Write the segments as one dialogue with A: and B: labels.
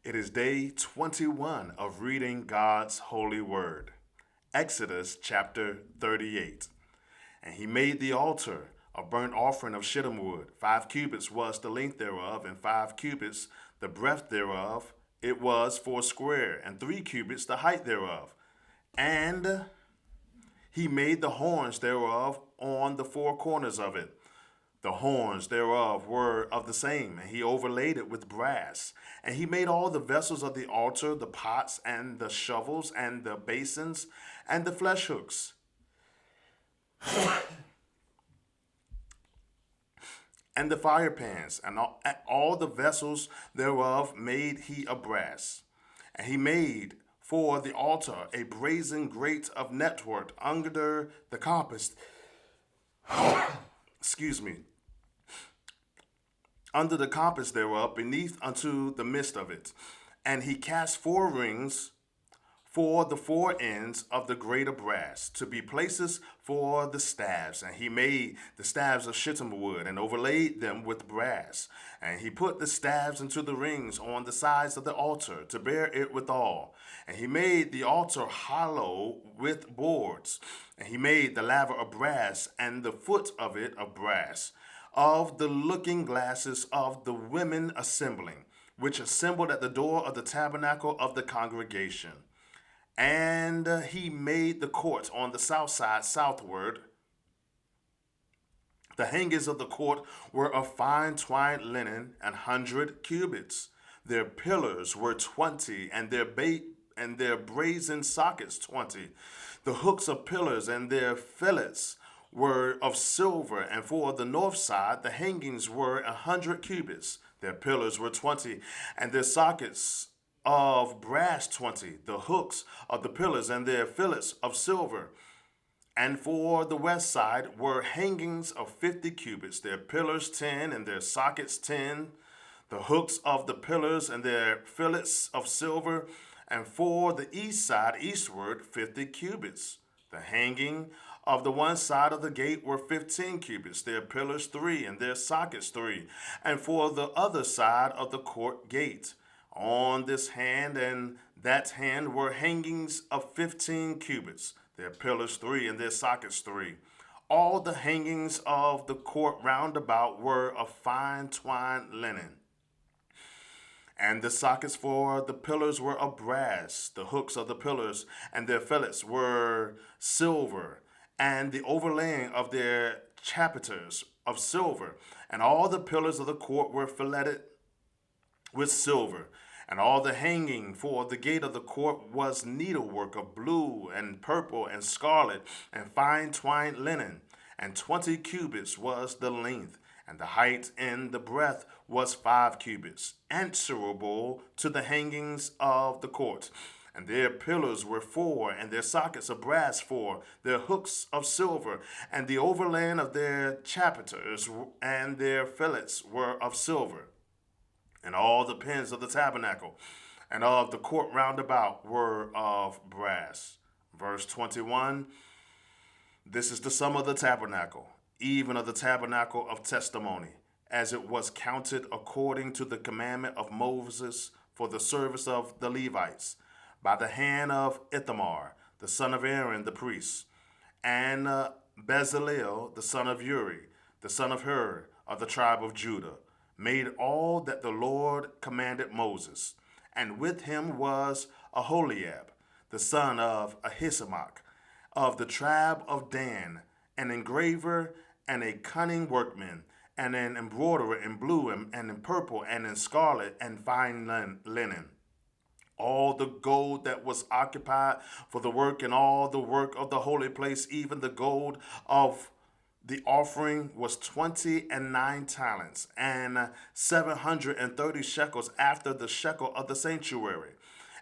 A: It is day 21 of reading God's holy word. Exodus chapter 38. And he made the altar a burnt offering of shittim wood. 5 cubits was the length thereof, and 5 cubits the breadth thereof. It was 4 square, and 3 cubits the height thereof. And he made the horns thereof on the 4 corners of it. The horns thereof were of the same, and he overlaid it with brass. And he made all the vessels of the altar, the pots, and the shovels, and the basins, and the flesh hooks, and the fire pans, and all the vessels thereof made he of brass. And he made for the altar a brazen grate of network under the compass, excuse me, under the compass thereof, beneath unto the midst of it. And he cast 4 rings for the 4 ends of the grate of brass, to be places for the staves. And he made the staves of shittim wood, and overlaid them with brass. And he put the staves into the rings on the sides of the altar, to bear it withal. And he made the altar hollow with boards. And he made the laver of brass, and the foot of it of brass, of the looking glasses of the women assembling, which assembled at the door of the tabernacle of the congregation. And he made the court on the south side southward. The hangings of the court were of fine twined linen, 100 cubits. Their pillars were 20, and their brazen sockets 20. The hooks of pillars and their fillets were of silver, and for the north side the hangings were 100 cubits. Their pillars were 20, and their sockets of brass 20. The hooks of the pillars and their fillets of silver. And for the west side were hangings of 50 cubits. Their pillars 10, and their sockets 10. The hooks of the pillars and their fillets of silver. And for the east side eastward 50 cubits. The hanging of the one side of the gate were 15 cubits, their pillars 3, and their sockets 3. And for the other side of the court gate, on this hand and that hand were hangings of 15 cubits, their pillars 3, and their sockets 3. All the hangings of the court round about were of fine twined linen. And the sockets for the pillars were of brass. The hooks of the pillars and their fillets were silver, and the overlaying of their chapiters of silver. And all the pillars of the court were filleted with silver. And all the hanging for the gate of the court was needlework of blue and purple and scarlet and fine twined linen. And 20 cubits was the length, and the height and the breadth was 5 cubits, answerable to the hangings of the court. And their pillars were 4, and their sockets of brass 4, their hooks of silver, and the overlaying of their chapiters and their fillets were of silver. And all the pins of the tabernacle and of the court round about were of brass. Verse 21, this is the sum of the tabernacle, even of the tabernacle of testimony, as it was counted according to the commandment of Moses for the service of the Levites, by the hand of Ithamar, the son of Aaron the priest, and Bezalel, the son of Uri, the son of Hur, of the tribe of Judah, made all that the Lord commanded Moses. And with him was Aholiab, the son of Ahisamach, of the tribe of Dan, an engraver and a cunning workman, and an embroiderer in blue and in purple and in scarlet and fine linen. All the gold that was occupied for the work, and all the work of the holy place, even the gold of the offering, was 29 talents, and 730 shekels after the shekel of the sanctuary.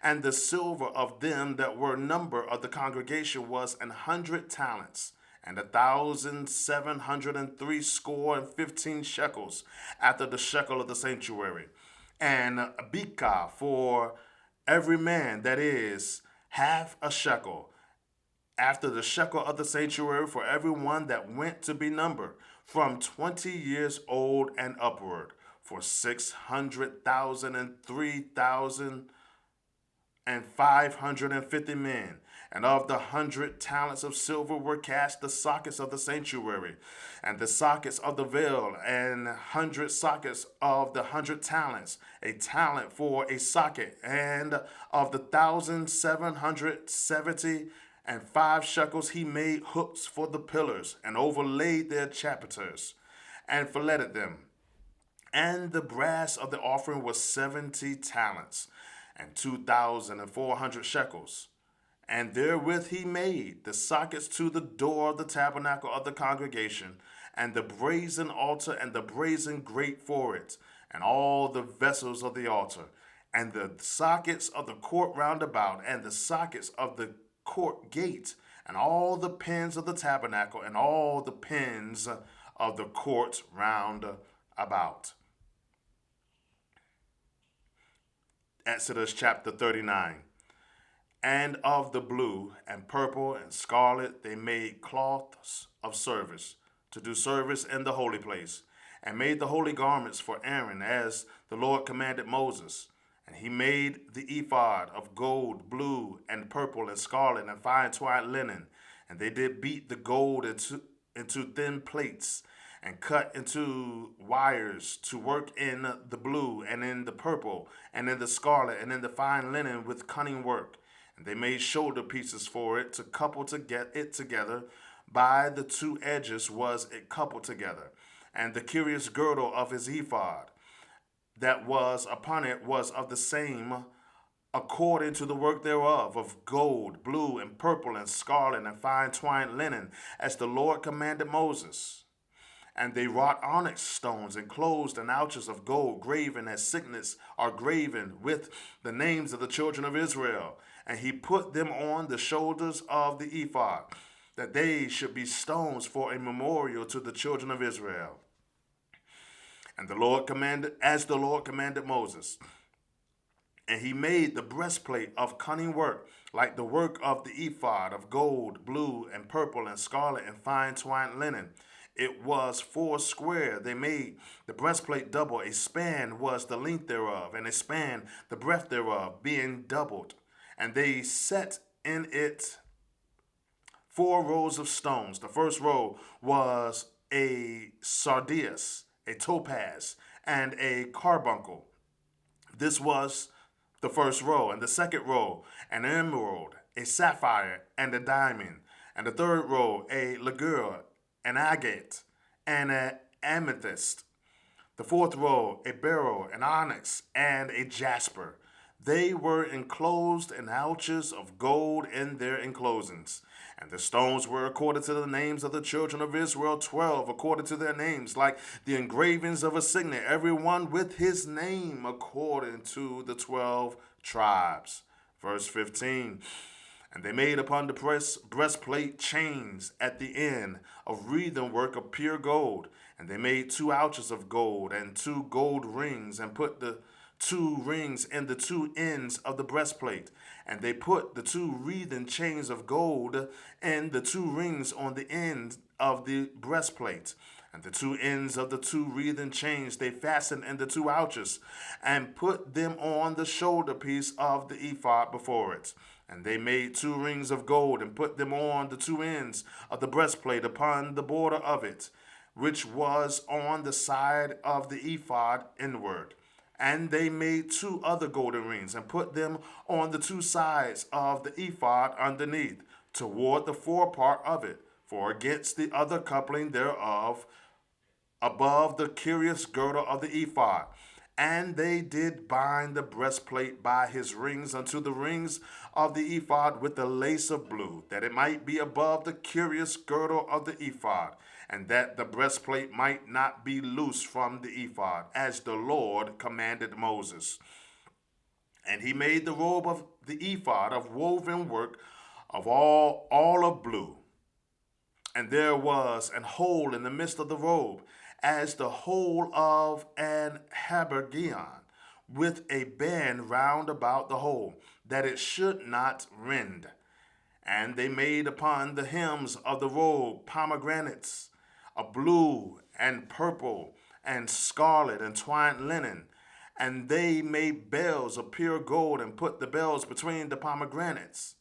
A: And the silver of them that were number of the congregation was 100 talents, and 1,703 shekels after the shekel of the sanctuary. And bika for every man, that is half a shekel, after the shekel of the sanctuary, for every one that went to be numbered, from 20 years old and upward, for 600,000 and 3,550 men. And of the 100 talents of silver were cast the sockets of the sanctuary, and the sockets of the veil, and 100 sockets of the 100 talents, a talent for a socket, and of the 1,770 and 5 shekels he made hooks for the pillars, and overlaid their chapiters, and filleted them. And the brass of the offering was 70 talents, and 2,400 shekels. And therewith he made the sockets to the door of the tabernacle of the congregation, and the brazen altar, and the brazen grate for it, and all the vessels of the altar, and the sockets of the court round about, and the sockets of the court gate, and all the pins of the tabernacle, and all the pins of the court round about. Exodus chapter 39. And of the blue and purple and scarlet they made cloths of service, to do service in the holy place, and made the holy garments for Aaron, as the Lord commanded Moses. And he made the ephod of gold, blue, and purple, and scarlet, and fine twined linen. And they did beat the gold into thin plates, and cut into wires, to work in the blue, and in the purple, and in the scarlet, and in the fine linen with cunning work. And they made shoulder pieces for it, to couple to get it together. By the 2 edges was it coupled together. And the curious girdle of his ephod that was upon it was of the same, according to the work thereof, of gold, blue, and purple, and scarlet, and fine twined linen, as the Lord commanded Moses. And they wrought onyx stones, enclosed in ouches of gold, graven as signets are graven, with the names of the children of Israel. And he put them on the shoulders of the ephod, that they should be stones for a memorial to the children of Israel. And the Lord commanded, as the Lord commanded Moses. And he made the breastplate of cunning work, like the work of the ephod, of gold, blue, and purple, and scarlet, and fine twined linen. It was 4 square. They made the breastplate double. A span was the length thereof, and a span the breadth thereof, being doubled. And they set in it 4 rows of stones. The first row was a sardius, a topaz, and a carbuncle. This was the first row. And the second row, an emerald, a sapphire, and a diamond. And the third row, a ligure, an agate, and an amethyst. The fourth row, a beryl, an onyx, and a jasper. They were enclosed in ouches of gold in their enclosings. And the stones were according to the names of the children of Israel, 12 according to their names, like the engravings of a signet, every one with his name according to the 12 tribes. Verse 15. And they made upon the breastplate chains at the end of wreathen work of pure gold. And they made 2 ouches of gold, and 2 gold rings, and put the 2 rings in the 2 ends of the breastplate. And they put the 2 wreathen chains of gold and the 2 rings on the end of the breastplate. And the 2 ends of the 2 wreathen chains they fastened in the 2 ouches, and put them on the shoulder piece of the ephod before it. And they made 2 rings of gold, and put them on the 2 ends of the breastplate upon the border of it, which was on the side of the ephod inward. And they made 2 other golden rings, and put them on the 2 sides of the ephod underneath, toward the forepart of it, for against the other coupling thereof, above the curious girdle of the ephod. And they did bind the breastplate by his rings unto the rings of the ephod with the lace of blue, that it might be above the curious girdle of the ephod, and that the breastplate might not be loose from the ephod, as the Lord commanded Moses. And he made the robe of the ephod of woven work of all of blue. And there was an hole in the midst of the robe, as the hole of an habergeon, with a band round about the hole, that it should not rend. And they made upon the hems of the robe pomegranates of blue and purple, and scarlet and twined linen. And they made bells of pure gold and put the bells between the pomegranates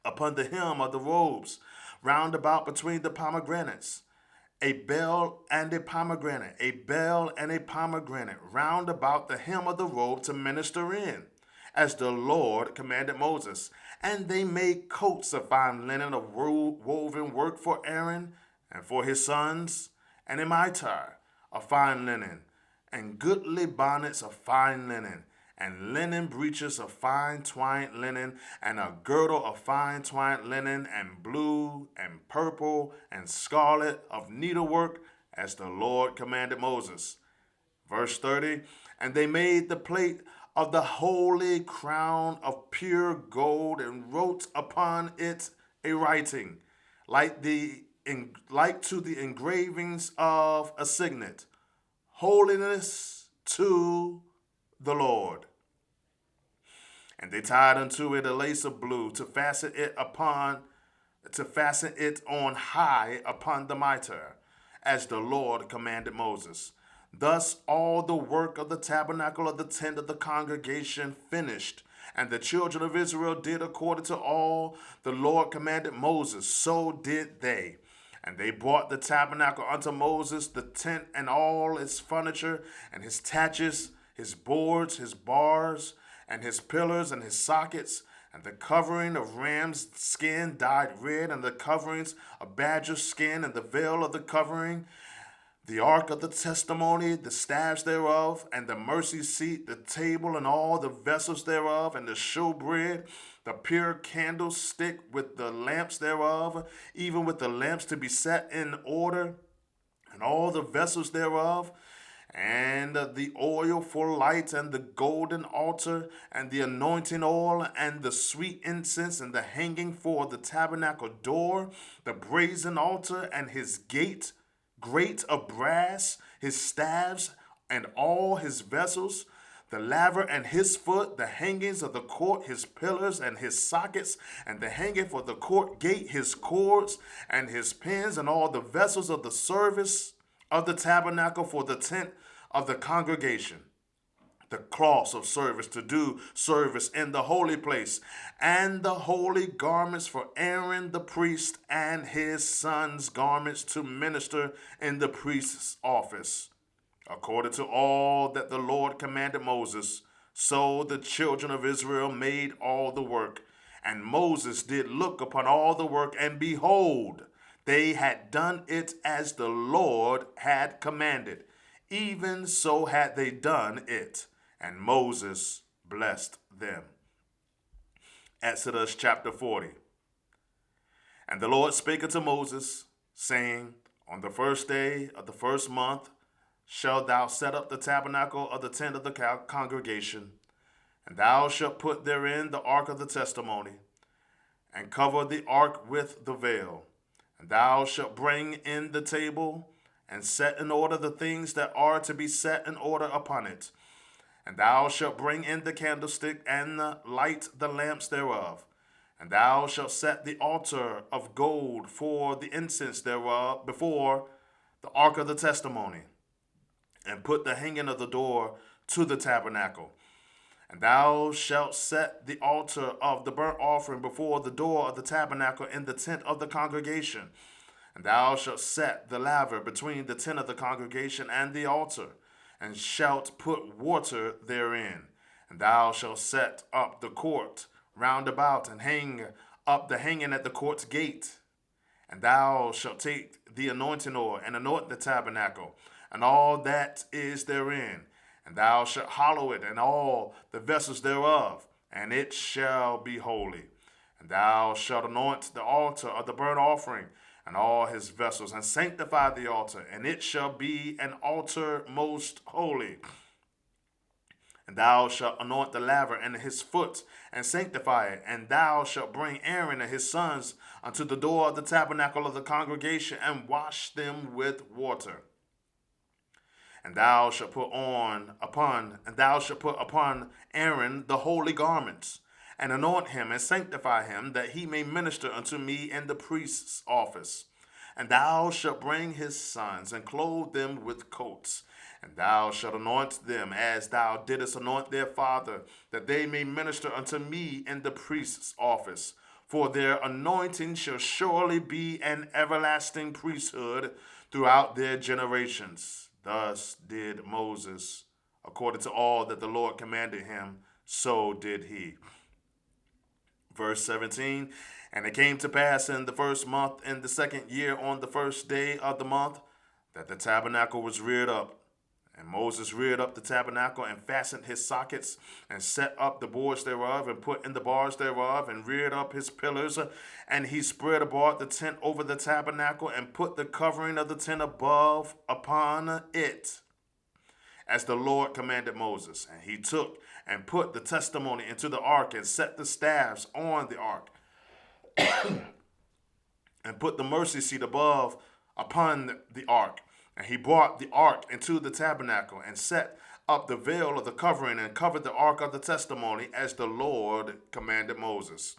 A: upon the hem of the robes, round about between the pomegranates. A bell and a pomegranate, a bell and a pomegranate, round about the hem of the robe to minister in, as the Lord commanded Moses. And they made coats of fine linen of woven work for Aaron and for his sons, and a mitre of fine linen, and goodly bonnets of fine linen, and linen breeches of fine twined linen, and a girdle of fine twined linen, and blue, and purple, and scarlet of needlework, as the Lord commanded Moses. Verse 30, and they made the plate of the holy crown of pure gold, and wrote upon it a writing, like to the engravings of a signet, holiness to the Lord. And they tied unto it a lace of blue to fasten it on high upon the mitre, as the Lord commanded Moses. Thus all the work of the tabernacle of the tent of the congregation finished, and the children of Israel did according to all the Lord commanded Moses, so did they. And they brought the tabernacle unto Moses, the tent and all its furniture, and his taches, his boards, his bars, and his pillars, and his sockets, and the covering of ram's skin dyed red, and the coverings of badger skin, and the veil of the covering, the ark of the testimony, the staves thereof, and the mercy seat, the table, and all the vessels thereof, and the showbread, the pure candlestick with the lamps thereof, even with the lamps to be set in order, and all the vessels thereof, and the oil for light, and the golden altar, and the anointing oil, and the sweet incense, and the hanging for the tabernacle door, the brazen altar, and his grate of brass, his staves, and all his vessels, the laver and his foot, the hangings of the court, his pillars and his sockets, and the hanging for the court gate, his cords and his pins, and all the vessels of the service of the tabernacle for the tent of the congregation, the cloths of service to do service in the holy place, and the holy garments for Aaron the priest and his sons' garments to minister in the priest's office. According to all that the Lord commanded Moses, so the children of Israel made all the work. And Moses did look upon all the work, and behold, they had done it as the Lord had commanded. Even so had they done it. And Moses blessed them. Exodus chapter 40. And the Lord spake unto Moses, saying, on the first day of the first month shalt thou set up the tabernacle of the tent of the congregation, and thou shalt put therein the ark of the testimony, and cover the ark with the veil. And thou shalt bring in the table, and set in order the things that are to be set in order upon it. And thou shalt bring in the candlestick, and light the lamps thereof. And thou shalt set the altar of gold for the incense thereof before the ark of the testimony, and put the hanging of the door to the tabernacle. And thou shalt set the altar of the burnt offering before the door of the tabernacle in the tent of the congregation. And thou shalt set the laver between the tent of the congregation and the altar, and shalt put water therein. And thou shalt set up the court round about, and hang up the hanging at the court's gate. And thou shalt take the anointing oil, and anoint the tabernacle, and all that is therein. And thou shalt hallow it, and all the vessels thereof, and it shall be holy. And thou shalt anoint the altar of the burnt offering, and all his vessels, and sanctify the altar, and it shall be an altar most holy. And thou shalt anoint the laver and his foot, and sanctify it. And thou shalt bring Aaron and his sons unto the door of the tabernacle of the congregation, and wash them with water. And thou shalt put upon Aaron the holy garments, and anoint him, and sanctify him, that he may minister unto me in the priest's office. And thou shalt bring his sons, and clothe them with coats. And thou shalt anoint them as thou didst anoint their father, that they may minister unto me in the priest's office. For their anointing shall surely be an everlasting priesthood throughout their generations. Thus did Moses, according to all that the Lord commanded him, so did he. Verse 17, and it came to pass in the first month, in the second year, on the first day of the month, that the tabernacle was reared up. And Moses reared up the tabernacle, and fastened his sockets, and set up the boards thereof, and put in the bars thereof, and reared up his pillars. And he spread abroad the tent over the tabernacle, and put the covering of the tent above upon it, as the Lord commanded Moses. And he took and put the testimony into the ark, and set the staffs on the ark, and put the mercy seat above upon the ark. And he brought the ark into the tabernacle, and set up the veil of the covering, and covered the ark of the testimony, as the Lord commanded Moses.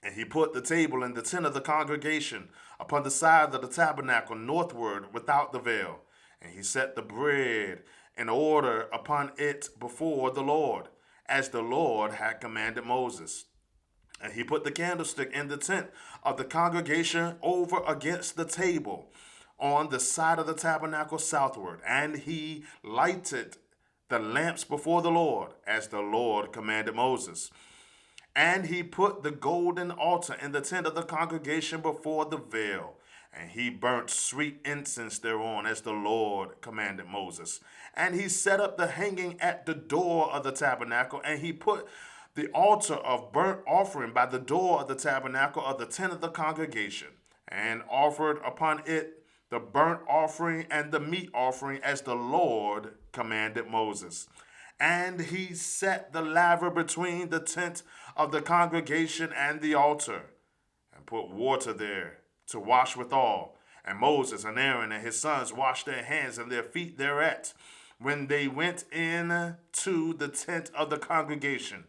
A: And he put the table in the tent of the congregation upon the side of the tabernacle northward without the veil. And he set the bread in order upon it before the Lord, as the Lord had commanded Moses. And he put the candlestick in the tent of the congregation over against the table, on the side of the tabernacle southward. And he lighted the lamps before the Lord, as the Lord commanded Moses. And he put the golden altar in the tent of the congregation before the veil. And he burnt sweet incense thereon, as the Lord commanded Moses. And he set up the hanging at the door of the tabernacle. And he put the altar of burnt offering by the door of the tabernacle of the tent of the congregation, and offered upon it the burnt offering and the meat offering, as the Lord commanded Moses. And he set the laver between the tent of the congregation and the altar, and put water there to wash withal. And Moses and Aaron and his sons washed their hands and their feet thereat, when they went in to the tent of the congregation.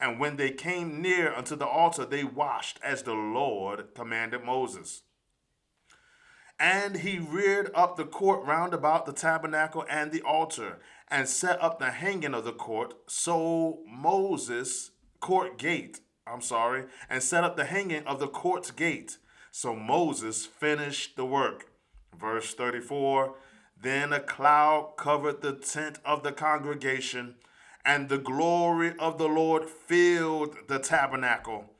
A: And when they came near unto the altar, they washed, as the Lord commanded Moses. And he reared up the court round about the tabernacle and the altar, and set up the hanging of the court, and set up the hanging of the court's gate. So Moses finished the work. Verse 34, then a cloud covered the tent of the congregation, and the glory of the Lord filled the tabernacle.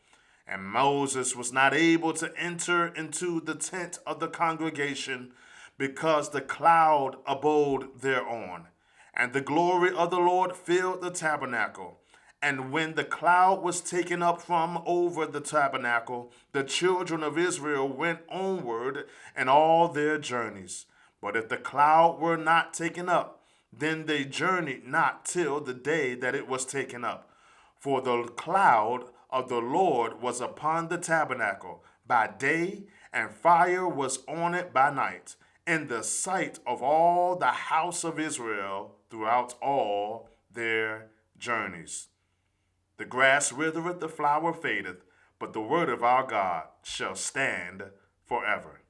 A: And Moses was not able to enter into the tent of the congregation, because the cloud abode thereon. And the glory of the Lord filled the tabernacle. And when the cloud was taken up from over the tabernacle, the children of Israel went onward in all their journeys. But if the cloud were not taken up, then they journeyed not till the day that it was taken up. For the cloud of the Lord was upon the tabernacle by day, and fire was on it by night, in the sight of all the house of Israel throughout all their journeys. The grass withereth, the flower fadeth, but the word of our God shall stand forever.